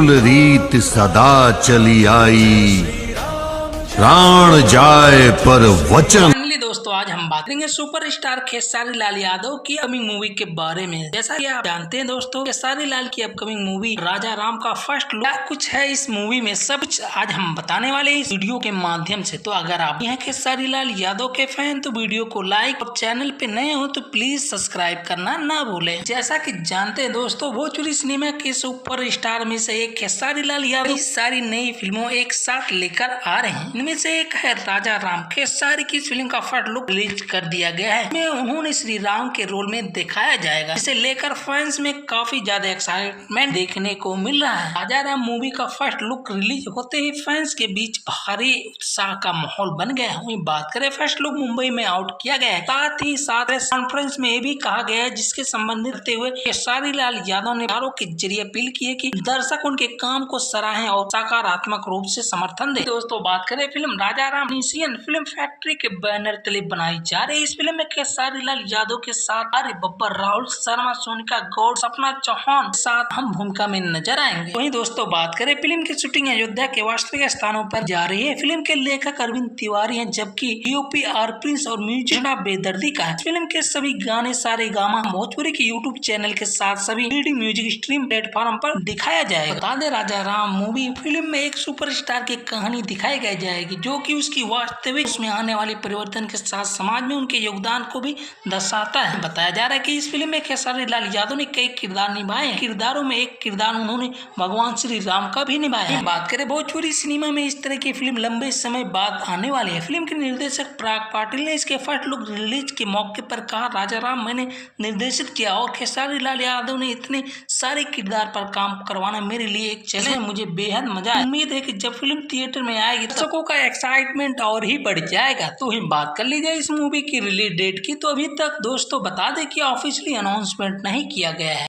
मूल रीत सदा चली आई, प्राण जाए पर वचन। दोस्तों आज हम बात करेंगे सुपरस्टार खेसारी लाल यादव की अपकमिंग मूवी के बारे में। जैसा कि आप जानते हैं दोस्तों, खेसारी लाल की अपकमिंग मूवी राजा राम का फर्स्ट लुक क्या कुछ है इस मूवी में, सब कुछ आज हम बताने वाले हैं इस वीडियो के माध्यम से। तो अगर आप हैं खेसारी लाल यादव के फैन तो वीडियो को लाइक और चैनल पे नए हो तो प्लीज सब्सक्राइब करना ना भूलें। जैसा कि जानते हैं दोस्तों, भोजपुरी सिनेमा के सुपर स्टार में से एक खेसारी लाल यादव सारी नई फिल्मों एक साथ लेकर आ रहे हैं। इनमें से एक है राजा राम। खेसारी की फिल्म का फर्स्ट लुक रिलीज कर दिया गया है। में उन्होंने श्री राम के रोल में दिखाया जाएगा, इसे लेकर फैंस में काफी ज्यादा एक्साइटमेंट देखने को मिल रहा है। राजा राम मूवी का फर्स्ट लुक रिलीज होते ही फैंस के बीच भारी उत्साह का माहौल बन गया है। वहीं बात करें, फर्स्ट लुक मुंबई में आउट किया गया है। साथ ही साथ कॉन्फ्रेंस में ये भी कहा गया है, जिसके संबंधित करते हुए खेसारी लाल यादव ने तारों के जरिए अपील की है कि दर्शक उनके काम को सराहें और सकारात्मक रूप से समर्थन दे। दोस्तों बात करें, फिल्म राजा राम एशियन फिल्म फैक्ट्री के बैनर तले बनाई जा रही है। इस फिल्म में खेसारी लाल यादव के साथ आर्य बब्बर, राहुल शर्मा, सोनिका गौड़, सपना चौहान के साथ हम भूमिका में नजर आएंगे। वहीं दोस्तों बात करें, फिल्म की शूटिंग अयोध्या के वास्तविक स्थानों पर जा रही है। फिल्म के लेखक अरविंद तिवारी हैं, जबकि डीओपी आर प्रिंस और म्यूजिक बेदर्दी का है। फिल्म के सभी गाने सारे गामा भोजपुरी के यूट्यूब चैनल के साथ सभी म्यूजिक स्ट्रीम प्लेटफॉर्म पर दिखाया जाएगा। बता दें, राजा राम मूवी फिल्म में एक सुपरस्टार की कहानी दिखाई गई जाएगी, जो कि उसकी वास्तविक उसमें आने वाले परिवर्तन के साथ समाज में उनके योगदान को भी दर्शाता है। बताया जा रहा है कि इस फिल्म में खेसारी लाल यादव ने कई किरदार निभाए हैं। किरदारों में एक किरदार उन्होंने भगवान श्री राम का भी निभाया है। बात करें, भोजपुरी सिनेमा में इस तरह की फिल्म लंबे समय बाद आने वाली है। फिल्म के निर्देशक पराग पाटिल ने इसके फर्स्ट लुक रिलीज के मौके पर कहा, राजा राम मैंने निर्देशित किया और खेसारी लाल यादव ने इतने सारे किरदार पर काम करवाना मेरे लिए एक चैलेंज, मुझे बेहद मजा आया। उम्मीद है कि जब फिल्म थिएटर में आएगी दर्शकों का एक्साइटमेंट और ही बढ़ जाएगा। तो ही बात कर लीजिए इस मूवी की रिलीज डेट की, तो अभी तक दोस्तों बता दें कि ऑफिशियली अनाउंसमेंट नहीं किया गया है।